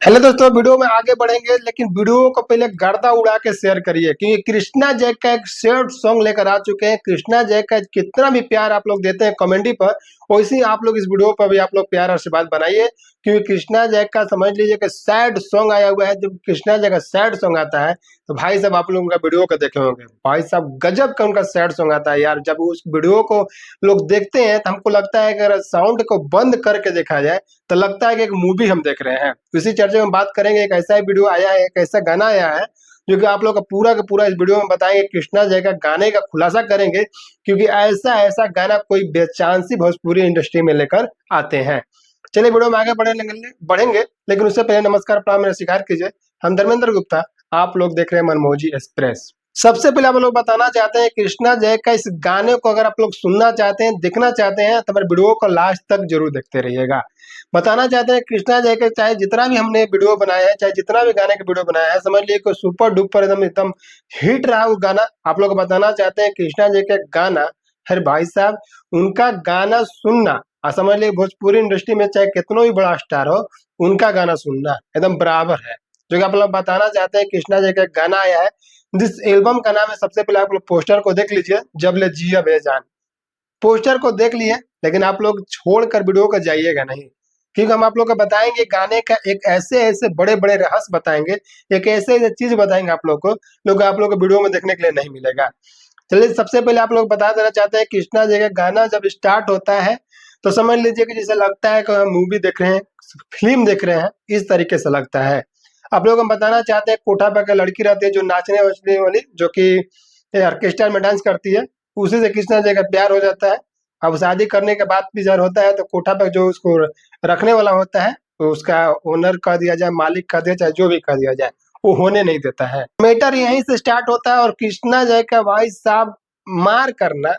Hello दोस्तों, video में आगे बढ़ेंगे लेकिन वीडियो को पहले गर्दा उड़ा के शेयर करिए क्योंकि कृष्णा जय का एक शेयर सॉन्ग लेकर आ चुके हैं। कृष्णा जय का कितना भी प्यार आप लोग देते हैं कमेंटी पर, वैसे ही आप लोग इस वीडियो पर भी आप लोग प्यार आशीर्वाद बनाइए क्योंकि कृष्णा जय का समझ लीजिए कि सैड सॉन्ग आया हुआ है। जब कृष्णा जय का सैड सॉन्ग आता है तो भाई साहब आप लोग उनका वीडियो को देखे होंगे, भाई साहब गजब का उनका सैड सॉन्ग आता है यार। जब उस वीडियो को लोग देखते हैं तो हमको लगता है कि अगर साउंड को बंद करके देखा जाए तो लगता है कि एक मूवी हम देख रहे हैं। इसी चर्चा में बात करेंगे, एक ऐसा वीडियो आया है, एक ऐसा गाना आया है जो कि आप लोग का पूरा इस वीडियो में बताएंगे। कृष्णा जय का गाने का खुलासा करेंगे क्योंकि ऐसा ऐसा गाना कोई बेचांसी भोजपुरी इंडस्ट्री में लेकर आते हैं। चलिए वीडियो में आगे बढ़ेंगे लेकिन उससे पहले नमस्कार प्रणाम मेरा स्वीकार कीजिए। हम धर्मेंद्र गुप्ता, आप लोग देख रहे हैं मनमोजी एक्सप्रेस। सबसे पहले आप लोग बताना चाहते हैं कृष्णा जय का इस गाने को अगर आप लोग सुनना चाहते हैं, देखना चाहते हैं तो मेरे वीडियो को लास्ट तक जरूर देखते रहिएगा। बताना चाहते हैं कृष्णा जय के चाहे जितना भी हमने वीडियो बनाया है, चाहे जितना भी गाने का वीडियो बनाया है, समझ लीजिए कि सुपर डुपर एकदम एकदम हिट रहा वो गाना। आप लोग बताना चाहते हैं कृष्णा जय का गाना, अरे भाई साहब उनका गाना सुनना और समझ लीजिए भोजपुरी इंडस्ट्री में चाहे कितना भी बड़ा स्टार हो, उनका गाना सुनना एकदम बराबर है। जो कि आप लोग बताना चाहते हैं कृष्णा जय का गाना आया है, जिस एल्बम का नाम है, सबसे पहले आप लोग पोस्टर को देख लीजिए, जब ले जिया बेजान। पोस्टर को देख लिए लेकिन आप लोग छोड़कर वीडियो को जाइएगा नहीं, क्योंकि हम आप लोग को बताएंगे गाने का एक ऐसे ऐसे बड़े बड़े रहस्य बताएंगे, एक ऐसे ऐसे चीज बताएंगे आप लोग को, लोग आप लोग को वीडियो में देखने के लिए नहीं मिलेगा। चलिए सबसे पहले आप लोग बता देना चाहते हैं कृष्णा जी का गाना जब स्टार्ट होता है तो समझ लीजिए कि जैसे लगता है कि हम मूवी देख रहे हैं, फिल्म देख रहे हैं, इस तरीके से लगता है। आप लोग हम बताना चाहते हैं कोठा पर लड़की रहती है जो नाचने वाचने वाली, जो कि ऑर्केस्ट्रा में डांस करती है, उसी से कृष्णा जी का प्यार हो जाता है। अब शादी करने के बाद भी जब होता है तो कोठा पर जो उसको रखने वाला होता है तो उसका ओनर कह दिया जाए, मालिक कह दिया जाए, जो भी कह दिया जाए, वो होने नहीं देता है। मैटर यहीं से स्टार्ट होता है और कृष्णा जय का भाई साहब मार करना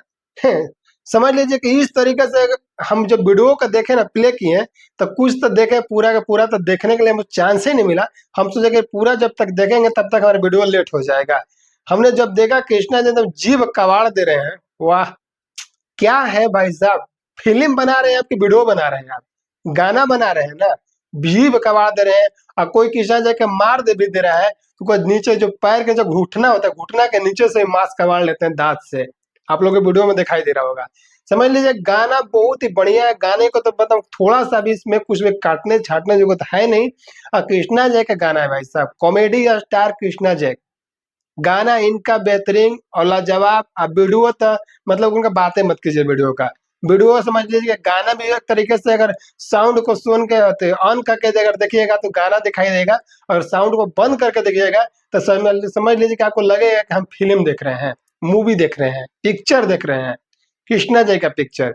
समझ लीजिए कि इस तरीके से हम जब वीडियो को देखे ना, प्ले किए, तो कुछ तो देखे, पूरा का पूरा तो देखने के लिए हमें चांस ही नहीं मिला। हम सोचे कि पूरा जब तक देखेंगे तब तक हमारा वीडियो लेट हो जाएगा। हमने जब देखा कृष्णा जी एकदम जीभ कबाड़ दे रहे हैं, वाह क्या है भाई साहब। फिल्म बना रहे हैं आपकी, वीडियो बना रहे हैं आप, गाना बना रहे हैं ना, जीभ कबाड़ दे रहे हैं। और कोई कृष्णा जी के मार दे भी दे रहा है तो कोई नीचे जो पैर के जो घुटना होता है, घुटना के नीचे से मांस कबाड़ लेते हैं दांत से। आप लोगों को वीडियो में दिखाई दे रहा होगा। समझ लीजिए गाना बहुत ही बढ़िया है। गाने को तो मतलब थोड़ा सा भी इसमें कुछ भी काटने छाटने जो तो है नहीं। और कृष्णा जय का गाना है भाई साहब, कॉमेडी स्टार कृष्णा जय, गाना इनका बेहतरीन और लाजवाब। अब वीडियो तो मतलब उनका बातें मत कीजिए, वीडियो का वीडियो समझ लीजिए गाना भी एक तरीके से अगर साउंड को सुन के ऑन करके अगर देखिएगा तो गाना दिखाई देगा, और साउंड को बंद करके देखिएगा तो समझ लीजिए कि आपको लगेगा कि हम फिल्म देख रहे हैं, मूवी देख रहे हैं, पिक्चर देख रहे हैं, कृष्णा जय का पिक्चर।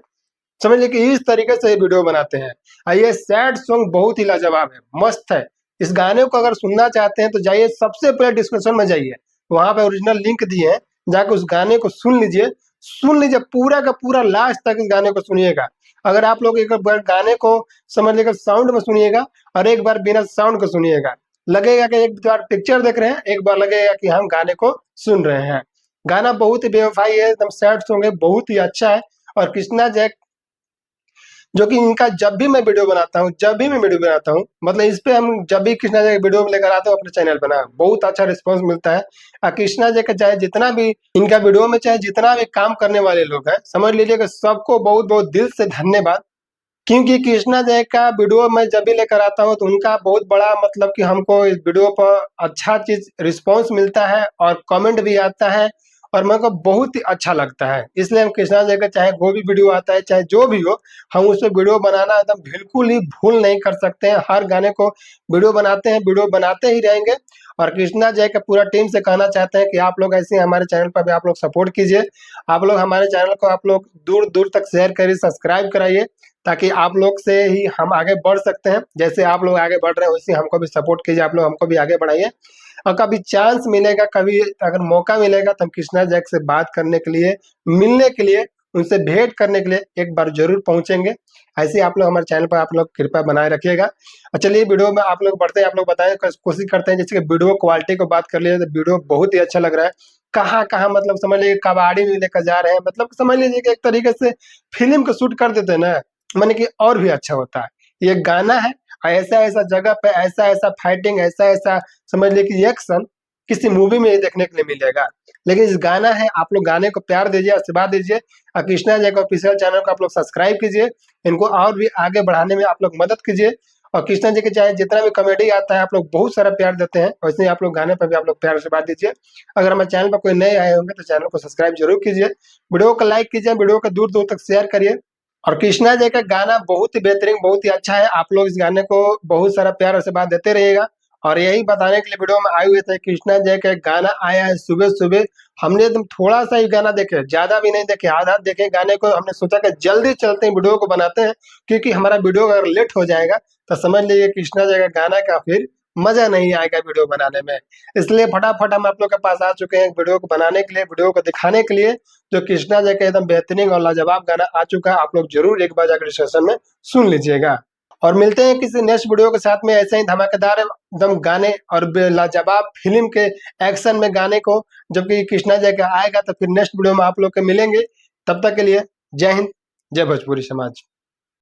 समझ लीजिए कि इस तरीके से वीडियो बनाते हैं। और ये सैड सॉन्ग बहुत ही लाजवाब है, मस्त है। इस गाने को अगर सुनना चाहते हैं तो जाइए, सबसे पहले डिस्क्रिप्शन में जाइए, वहां पे ओरिजिनल लिंक दिए हैं, जाकर उस गाने को सुन लीजिए पूरा का पूरा लास्ट तक इस गाने को सुनिएगा। अगर आप लोग एक बार गाने को समझ लीजिए साउंड में सुनिएगा और एक बार बिना साउंड को सुनिएगा, लगेगा कि एक बार पिक्चर देख रहे हैं, एक बार लगेगा कि हम गाने को सुन रहे हैं। गाना बहुत ही बेवफाई है, एकदम सैड सॉन्ग है, बहुत ही अच्छा है। और कृष्णा जय जो कि इनका जब भी मैं वीडियो बनाता हूँ, मतलब इस पे हम जब भी कृष्णा जय वीडियो लेकर आते हो अपने चैनल पर ना, बहुत अच्छा रिस्पांस मिलता है। और कृष्णा जय का चाहे जितना भी इनका वीडियो में चाहे जितना भी काम करने वाले लोग हैं, समझ लीजिए कि सबको बहुत बहुत दिल से धन्यवाद। क्योंकि कृष्णा जय का वीडियो मैं जब भी लेकर आता हूँ तो उनका बहुत बड़ा मतलब कि हमको इस वीडियो पर अच्छा चीज रिस्पॉन्स मिलता है और कमेंट भी आता है और मेरे को बहुत ही अच्छा लगता है। इसलिए हम कृष्णा जय का चाहे वो भी वीडियो आता है चाहे जो भी हो, हम उस पर वीडियो बनाना एकदम बिल्कुल ही भूल नहीं कर सकते हैं। हर गाने को वीडियो बनाते हैं, वीडियो बनाते ही रहेंगे। और कृष्णा जय का पूरा टीम से कहना चाहते हैं कि आप लोग ऐसे ही हमारे चैनल पर भी आप लोग सपोर्ट कीजिए। आप लोग हमारे चैनल को आप लोग दूर दूर तक शेयर करिए, सब्सक्राइब कराइए, ताकि आप लोग से ही हम आगे बढ़ सकते हैं। जैसे आप लोग आगे बढ़ रहे हैं वैसे हमको भी सपोर्ट कीजिए, आप लोग हमको भी आगे बढ़ाइए। और कभी चांस मिलेगा, कभी अगर मौका मिलेगा तो हम कृष्णा जैक से बात करने के लिए, मिलने के लिए, उनसे भेंट करने के लिए एक बार जरूर पहुंचेंगे। ऐसे आप लोग हमारे चैनल पर आप लोग कृपया बनाए रखिएगा। और चलिए वीडियो में आप लोग बढ़ते हैं, आप लोग बताएं, कोशिश करते हैं जैसे कि वीडियो क्वालिटी को बात कर लिए तो वीडियो बहुत ही अच्छा लग रहा है। कहाँ कहाँ मतलब समझ लीजिए कबाड़ी में लेकर जा रहे हैं, मतलब समझ लीजिए कि एक तरीके से फिल्म को शूट कर देते हैं ना, माने कि और भी अच्छा होता है। ये गाना है ऐसा ऐसा जगह पे ऐसा ऐसा फाइटिंग, ऐसा ऐसा समझ लीजिए कि एक्शन किसी मूवी में ही देखने के लिए मिलेगा। लेकिन इस गाना है, आप लोग गाने को प्यार दीजिए, आशीर्वाद दीजिए और कृष्णा जय का ऑफिशियल चैनल को आप लोग सब्सक्राइब कीजिए, इनको और भी आगे बढ़ाने में आप लोग मदद कीजिए। और कृष्णा जी के चाहे जितना भी कॉमेडी आता है आप लोग बहुत सारा प्यार देते हैं, वैसे ही आप लोग गाने पर भी आप लोग प्यार आशीर्वाद दीजिए। अगर हमारे चैनल पर कोई नए आए होंगे तो चैनल को सब्सक्राइब जरूर कीजिए, वीडियो को लाइक कीजिए, वीडियो को दूर दूर तक शेयर करिए। और कृष्णा जय का गाना बहुत ही बेहतरीन, बहुत ही अच्छा है, आप लोग इस गाने को बहुत सारा प्यार आशीर्वाद देते रहिएगा। और यही बताने के लिए वीडियो में आए हुए थे, कृष्णा जय का एक गाना आया है सुबह सुबह, हमने एकदम थोड़ा सा ही गाना देखे, ज्यादा भी नहीं देखे, आधा देखे गाने को, हमने सोचा कि जल्दी चलते हैं वीडियो को बनाते हैं, क्योंकि हमारा वीडियो अगर लेट हो जाएगा तो समझ लीजिए कृष्णा जय का गाना का फिर मजा नहीं आएगा वीडियो बनाने में। इसलिए फटाफट हम आप लोग के पास आ चुके हैं वीडियो को बनाने के लिए, वीडियो को दिखाने के लिए, जो कृष्णा जय का एकदम बेहतरीन और लाजवाब गाना आ चुका है। आप लोग जरूर एक बार जाकर डिस्कशन में सुन लीजिएगा। और मिलते हैं किसी नेक्स्ट वीडियो के साथ में, ऐसे ही धमाकेदार एकदम गाने और लाजवाब फिल्म के एक्शन में गाने को, जबकि कृष्णा जय का आएगा तो फिर नेक्स्ट वीडियो में आप लोग के मिलेंगे। तब तक के लिए जय हिंद, जय भोजपुरी समाज।